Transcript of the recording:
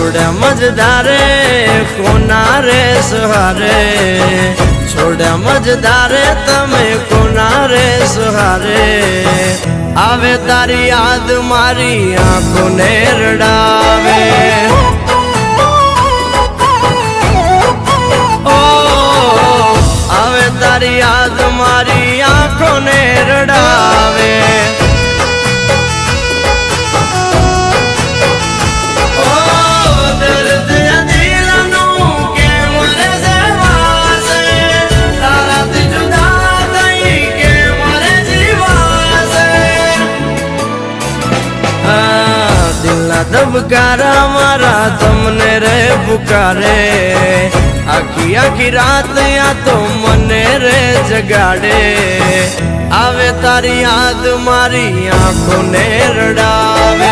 छोड़ा मजदारे कोना रे सहारे छोड़ा मजदारे तमे कोना रे सहारे आवे तारी याद मारी आंखों ने रड़ावे ओ आवे तारी याद मारी आंखों ने रड़ावे दबकारा मारा तमने रे पुकारे आखी आखी रात या तो मने रे जगाड़े आवे तारी याद मारी आंखों ने रड़ावे।